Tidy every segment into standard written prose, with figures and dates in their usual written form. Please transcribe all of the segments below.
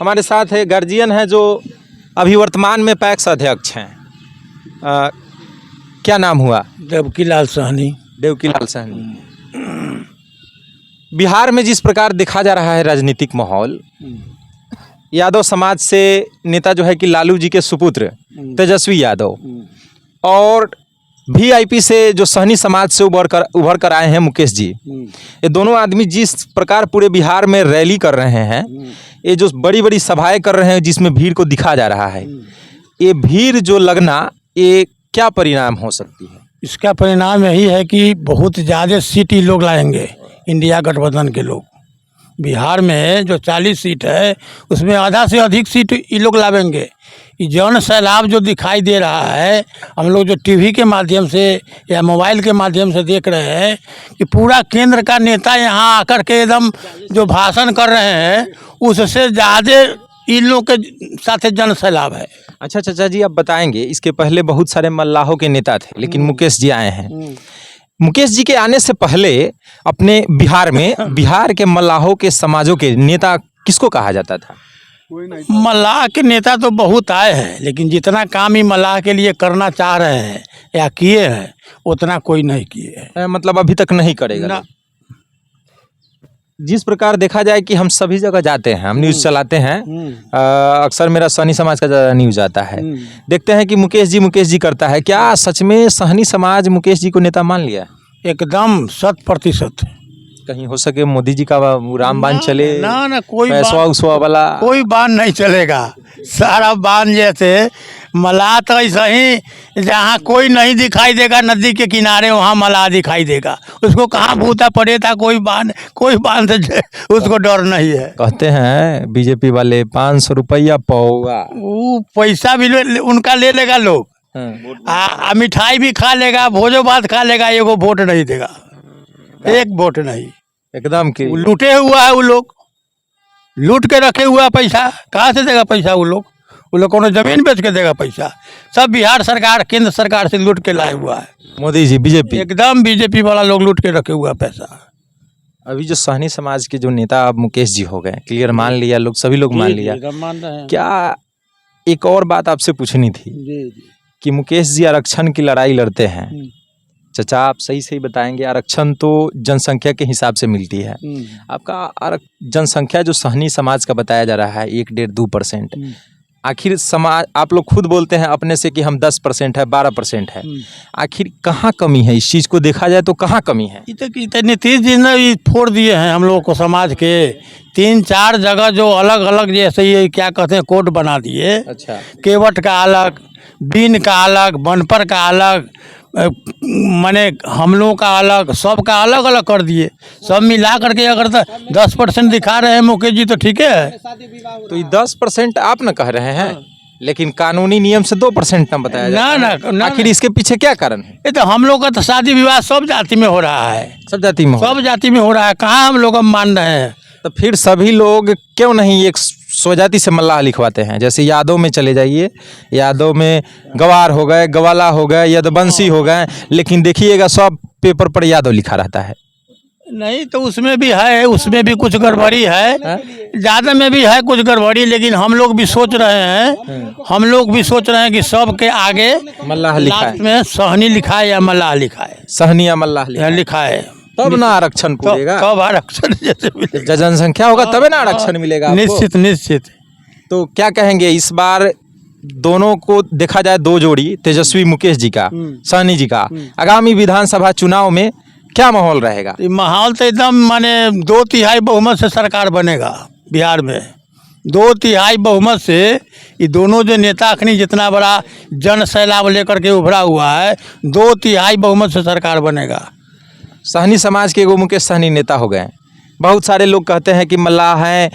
हमारे साथ है गार्जियन है जो अभी वर्तमान में पैक्स अध्यक्ष हैं। क्या नाम हुआ? देवकीलाल साहनी। देवकीलाल साहनी। बिहार में जिस प्रकार देखा जा रहा है राजनीतिक माहौल, यादव समाज से नेता जो है कि लालू जी के सुपुत्र तेजस्वी यादव और वीआईपी से जो सहनी समाज से उभर कर आए हैं मुकेश जी, ये दोनों आदमी जिस प्रकार पूरे बिहार में रैली कर रहे हैं, ये जो बड़ी बड़ी सभाएं कर रहे हैं जिसमें भीड़ को दिखा जा रहा है, ये भीड़ जो लगना, ये क्या परिणाम हो सकती है? इसका परिणाम यही है कि बहुत ज़्यादा सीट ये लोग लाएंगे, इंडिया गठबंधन के लोग। बिहार में जो 40 सीट है उसमें आधा से अधिक सीट ये लोग लावेंगे। ये जन सैलाब जो दिखाई दे रहा है, हम लोग जो टीवी के माध्यम से या मोबाइल के माध्यम से देख रहे हैं कि पूरा केंद्र का नेता यहाँ आकर के एकदम जो भाषण कर रहे हैं, उससे ज़्यादा इन लोग के साथ जन सैलाब है। अच्छा चाचा जी, आप बताएंगे, इसके पहले बहुत सारे मल्लाहों के नेता थे, लेकिन मुकेश जी आए हैं। मुकेश जी के आने से पहले अपने बिहार में बिहार के मल्लाहों के समाजों के नेता किसको कहा जाता था? मल्लाह के नेता तो बहुत आए हैं, लेकिन जितना काम ही मल्लाह के लिए करना चाह रहे हैं या किए हैं, उतना कोई नहीं किए हैं। मतलब अभी तक नहीं करेगा ना। जिस प्रकार देखा जाए कि हम सभी जगह जाते हैं, हम न्यूज़ चलाते हैं, अक्सर मेरा सहनी समाज का ज़्यादा न्यूज़ आता है, देखते हैं कि मुकेश जी करता है। क्या सच में सहनी समाज मुकेश जी को नेता मान लिया? एकदम 100%। कहीं हो सके मोदी जी का रामबाण चले ना कोई पैसवा वाला कोई बाण नहीं चलेगा। सारा बाण जैसे मलाह तो ऐसा ही, जहाँ कोई नहीं दिखाई देगा नदी के किनारे, वहाँ मलाह दिखाई देगा। उसको कहाँ भूता पड़े था, कोई बाण से उसको डर नहीं है। कहते हैं बीजेपी वाले 500 रुपया पौगा, वो पैसा भी उनका ले लेगा लोग, मिठाई भी खा लेगा, भोजो भात खा लेगा, एगो वोट नहीं देगा, एक वोट नहीं। एकदम कि लूटे हुआ है, वो लोग लूट के रखे हुआ पैसा, कहाँ से देगा पैसा? वो लोग कोनो जमीन बेच के देगा पैसा? सब बिहार सरकार, केंद्र सरकार से लूट के लाए हुआ है। मोदी जी बीजेपी, एकदम बीजेपी वाला लोग लूट के रखे हुआ पैसा। अभी जो सहनी समाज के जो नेता अब मुकेश जी हो गए, क्लियर मान लिया लोग, सभी लोग मान लिया। क्या एक और बात आपसे पूछनी थी कि मुकेश जी आरक्षण की लड़ाई लड़ते हैं। चाचा आप सही सही बताएंगे, आरक्षण तो जनसंख्या के हिसाब से मिलती है। आपका जनसंख्या जो सहनी समाज का बताया जा रहा है 1-1.5-2%, आखिर समाज आप लोग खुद बोलते हैं अपने से कि हम 10% है, 12% है, आखिर कहाँ कमी है? इस चीज़ को देखा जाए तो कहाँ कमी है? नीतीश जी ने फोड़ दिए हैं हम लोगों को, समाज के 3-4 जगह जो अलग अलग, जैसे ये क्या कहते हैं, कोड बना दिए। अच्छा, केवट का अलग, बीन का अलग, बनपर का अलग, माने हम लोगों का अलग, सब का अलग अलग कर दिए। सब मिला करके अगर 10% दिखा रहे हैं मुकेश जी तो ठीक है। तो ये 10% आप न कह रहे हैं, लेकिन कानूनी नियम से 2% न बताया जाता है। आखिर इसके पीछे क्या कारण है? ये तो हम लोग का तो शादी विवाह सब जाति में हो रहा है, सब जाति में हो रहा है। कहाँ हम लोग मान रहे हैं? तो फिर सभी लोग क्यों नहीं एक स्वजाति से मल्लाह लिखवाते हैं? जैसे यादव में चले जाइए, यादव में गवार हो गए, गवाला हो गए, यदवंशी हो गए, लेकिन देखिएगा सब पेपर पर यादव लिखा रहता है। नहीं तो उसमें भी है, उसमें भी कुछ गड़बड़ी है, ज़्यादा में भी है कुछ गड़बड़ी, लेकिन हम लोग भी सोच रहे हैं कि सबके आगे मल्लाह लिखा है, में सहनी लिखा है या मल्लाह लिखा है, सहनी या मल्लाह लिखा है, तब ना आरक्षण पूरेगा। तब आरक्षण जैसे जनसंख्या होगा तबे ना आरक्षण मिलेगा आपको। निश्चित। तो क्या कहेंगे इस बार दोनों को देखा जाए, दो जोड़ी तेजस्वी मुकेश जी का, सहनी जी का, आगामी विधानसभा चुनाव में क्या माहौल रहेगा? माहौल तो एकदम माने 2/3 बहुमत से सरकार बनेगा बिहार में। 2/3 बहुमत से ये दोनों जो नेता अखनी जितना बड़ा जन सैलाब लेकर के उभरा हुआ है, 2/3 बहुमत से सरकार बनेगा। सहनी समाज के एगो मुकेश सहनी नेता हो गए। बहुत सारे लोग कहते हैं कि मल्लाह हैं,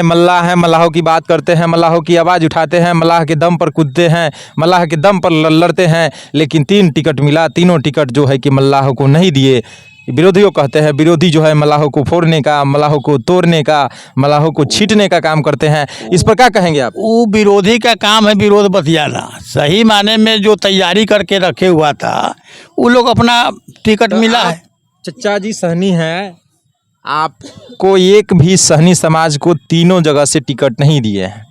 मल्लाहों की बात करते हैं, मल्लाहों की आवाज़ उठाते हैं, मल्लाह के दम पर कूदते हैं, मल्लाह के दम पर लड़ते हैं, लेकिन 3 टिकट मिला, तीनों टिकट जो है कि मल्लाहों को नहीं दिए। विरोधियों कहते हैं, विरोधी जो है मल्लाहों को फोड़ने का, मल्लाहों को तोड़ने का, मल्लाहों को छींटने का काम करते हैं। इस पर क्या कहेंगे आप? वो विरोधी का काम है विरोध बतियाना। सही माने में जो तैयारी करके रखे हुआ था वो लोग अपना टिकट मिला है। चचा जी सहनी हैं, आपको एक भी सहनी समाज को तीनों जगह से टिकट नहीं दिए हैं,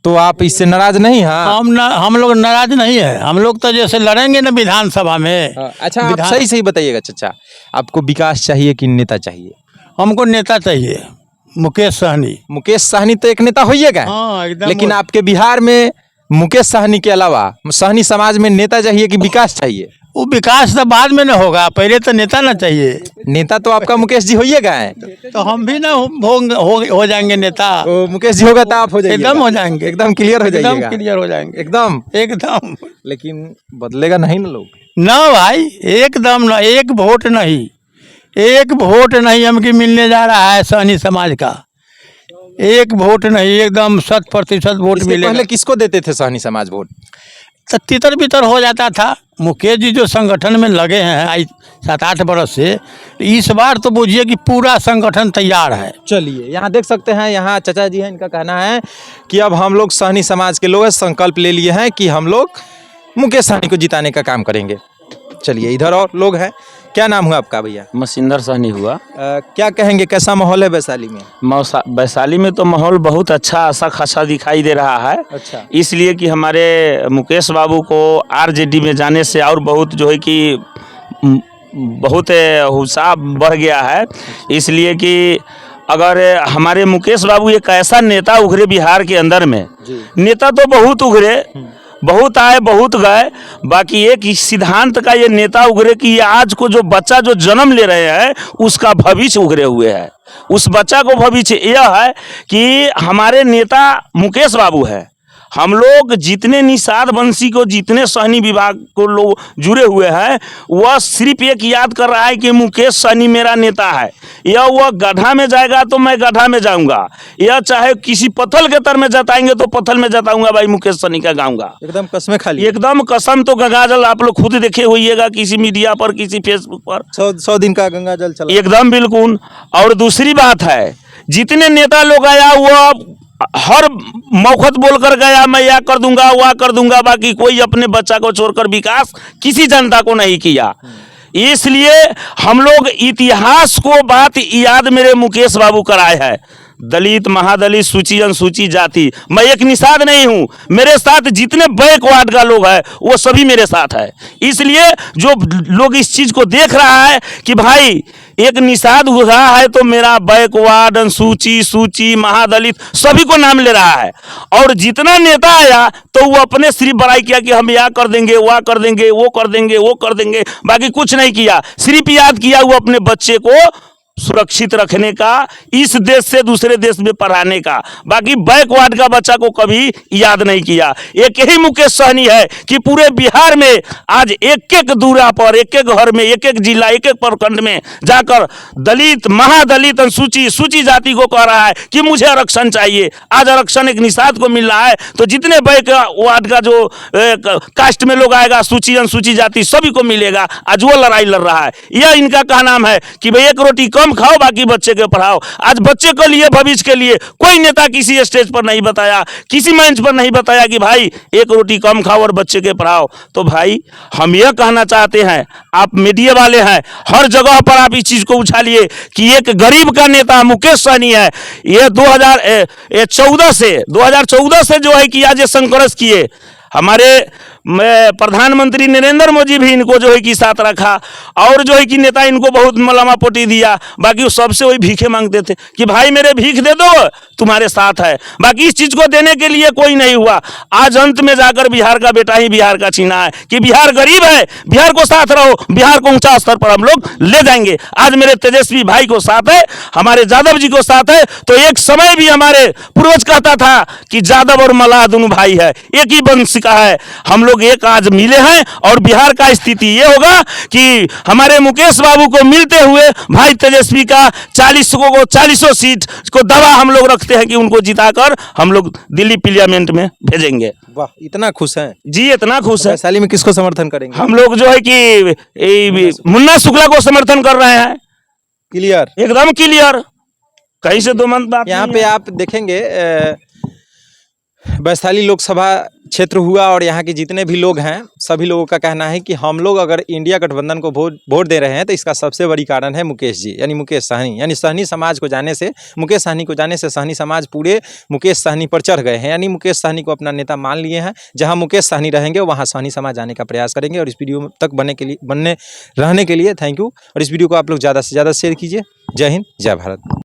तो आप इससे नाराज नहीं हैं? हम लोग नाराज नहीं है। हम लोग तो जैसे लड़ेंगे ना विधानसभा में। अच्छा, आप सही सही बताइएगा चाचा, आपको विकास चाहिए कि नेता चाहिए? हमको नेता चाहिए, मुकेश सहनी। मुकेश सहनी तो एक नेता होइएगा। हाँ, एकदम। लेकिन आपके बिहार में मुकेश सहनी के अलावा सहनी समाज में नेता चाहिए कि विकास चाहिए? वो विकास तो बाद में न होगा, पहले तो नेता ना चाहिए। नेता तो आपका मुकेश जी होइएगा है, तो हम भी ना हो जाएंगे नेता। तो मुकेश जी होगा तो आप हो जाइएगा। एकदम हो जाएंगे, एकदम क्लियर हो जाइएगा। एकदम क्लियर हो जाएंगे, एकदम एकदम। लेकिन बदलेगा नहीं ना लोग? ना भाई, एकदम ना। एक वोट नहीं, एक वोट नहीं हमकी मिलने जा रहा है सहनी समाज का। एक वोट नहीं, एकदम 100% वोट इसके मिलेगा। पहले किसको देते थे सहनी समाज वोट? तो तितर बितर हो जाता था। मुकेश जी जो संगठन में लगे हैं आई 7-8 बरस से, इस बार तो बुझिए कि पूरा संगठन तैयार है। चलिए, यहाँ देख सकते हैं, यहाँ चाचा जी हैं, इनका कहना है कि अब हम लोग सहनी समाज के लोग संकल्प ले लिए हैं कि हम लोग मुकेश सहनी को जिताने का काम करेंगे। चलिए, इधर और लोग हैं। क्या नाम हुआ आपका भैया? मसिंदर सहनी हुआ। क्या कहेंगे, कैसा माहौल है वैशाली में? वैशाली में तो माहौल बहुत अच्छा खासा दिखाई दे रहा है। अच्छा। इसलिए कि हमारे मुकेश बाबू को आरजेडी में जाने से और बहुत जो है कि बहुत उत्साह बढ़ गया है। इसलिए कि अगर हमारे मुकेश बाबू एक ऐसा नेता उभरे बिहार के अंदर में, नेता तो बहुत उभरे, बहुत आए बहुत गए, बाकी एक सिद्धांत का ये नेता उभरे कि ये आज को जो बच्चा जो जन्म ले रहे हैं उसका भविष्य उभरे हुए है। उस बच्चा को भविष्य यह है कि हमारे नेता मुकेश बाबू है। हम लोग जितने निषाद वंशी को, जितने सहनी विभाग को लोग जुड़े हुए हैं, वह सिर्फ एक याद कर रहा है कि मुकेश सहनी मेरा नेता है। या वह गड्ढा में जाएगा तो मैं गड्ढा में जाऊंगा, या चाहे किसी पत्थल के तर में जताएंगे तो पत्थल में जताऊंगा, भाई मुकेश सहनी का गाऊंगा। एकदम कसमें खाली, एकदम कसम। तो गंगाजल आप लोग खुद देखे होइएगा किसी मीडिया पर, किसी फेसबुक पर 100 दिन का गंगाजल चला। एकदम बिल्कुल। और दूसरी बात है, जितने नेता लोग आया वो हर मौखत बोलकर गया मैं यह कर दूंगा वह कर दूंगा, बाकी कोई अपने बच्चा को छोड़कर विकास किसी जनता को नहीं किया। इसलिए हम लोग इतिहास को बात याद मेरे मुकेश बाबू कराए है। दलित, महादलित, सूची, अनुसूची जाति, मैं एक निषाद नहीं हूँ। मेरे साथ जितने बैकवर्ड का लोग है वो सभी मेरे साथ है। इसलिए जो लोग इस चीज को देख रहा है कि भाई एक निषाद हुआ है तो मेरा बैकवर्ड, अनुसूची, सूची, महादलित सभी को नाम ले रहा है। और जितना नेता आया तो वो अपने सिर्फ बड़ाई किया कि हम यह कर देंगे, वह कर देंगे, वो कर देंगे, वो कर देंगे, बाकी कुछ नहीं किया। सिर्फ याद किया वो अपने बच्चे को सुरक्षित रखने का, इस देश से दूसरे देश में पढ़ाने का, बाकी बैकवर्ड का बच्चा को कभी याद नहीं किया। एक ही मुकेश सहनी है कि पूरे बिहार में आज एक एक दूरा पर, एक एक घर में, एक एक जिला, एक एक प्रखंड में जाकर दलित, महादलित, अनुसूची, सूची जाति को कह रहा है कि मुझे आरक्षण चाहिए। आज आरक्षण एक निषाद को मिल रहा है, तो जितने बैकवर्ड का जो कास्ट में लोग आएगा, सूची, अनुसूची जाति सभी को मिलेगा। आज वो लड़ाई लड़ रहा है। यह इनका कहना है कि भाई एक रोटी कम खाओ, बाकी बच्चे के पढ़ाओ। आज बच्चे के लिए, भविष्य के लिए कोई नेता किसी स्टेज पर नहीं बताया, किसी मंच पर नहीं बताया कि भाई एक रोटी कम खाओ और बच्चे के पढ़ाओ। तो भाई हम यह कहना चाहते हैं, आप मीडिया वाले हैं, हर जगह पर आप इस चीज को उछालिए कि एक गरीब का नेता मुकेश सहनी है। ये 2014 से जो है कि आज ये संघर्ष किए। हमारे प्रधानमंत्री नरेंद्र मोदी भी इनको जो है कि साथ रखा, और जो है कि नेता इनको बहुत मलामा पोटी दिया। बाकी वो सबसे वही भीखे मांगते थे कि भाई मेरे भीख दे दो, तुम्हारे साथ है। बाकी इस चीज को देने के लिए कोई नहीं हुआ। आज अंत में जाकर बिहार का बेटा ही बिहार का छीना है कि बिहार गरीब है, बिहार को साथ रहो, बिहार को ऊंचा स्तर पर हम लोग ले जाएंगे। आज मेरे तेजस्वी भाई को साथ है, हमारे यादव जी को साथ है। तो एक समय भी हमारे पूर्वज कहता था कि यादव और मल्लाह दोनों भाई है, एक ही वंश का है। हम लोग एक आज मिले हैं, और बिहार का स्थिति ये होगा कि हमारे मुकेश बाबू को मिलते हुए भाई तेजस्वी का 40 सीट को दवा हम लोग रखते हैं कि उनको जिताकर हम लोग दिल्ली पार्लियामेंट में भेजेंगे। वाह, इतना खुश हैं जी, इतना खुश है। वैशाली में किसको समर्थन करेंगे? हम लोग जो है कि मुन्ना शुक्ला को समर्थन कर रहे हैं। क्लियर, एकदम क्लियर, कहीं से दो मन बात यहाँ नहीं पे है। आप देखेंगे वैशाली लोकसभा क्षेत्र हुआ और यहाँ के जितने भी लोग हैं सभी लोगों का कहना है कि हम लोग अगर इंडिया गठबंधन को वोट दे रहे हैं तो इसका सबसे बड़ी कारण है मुकेश जी, यानी मुकेश सहनी। यानी सहनी समाज को जाने से, मुकेश सहनी को जाने से सहनी समाज पूरे मुकेश सहनी पर चढ़ गए हैं। यानी मुकेश सहनी को अपना नेता मान लिए हैं। जहाँ मुकेश सहनी रहेंगे वहाँ सहनी समाज जाने का प्रयास करेंगे। और इस वीडियो तक रहने के लिए थैंक यू। और इस वीडियो को आप लोग ज़्यादा से ज़्यादा शेयर कीजिए। जय हिंद, जय भारत।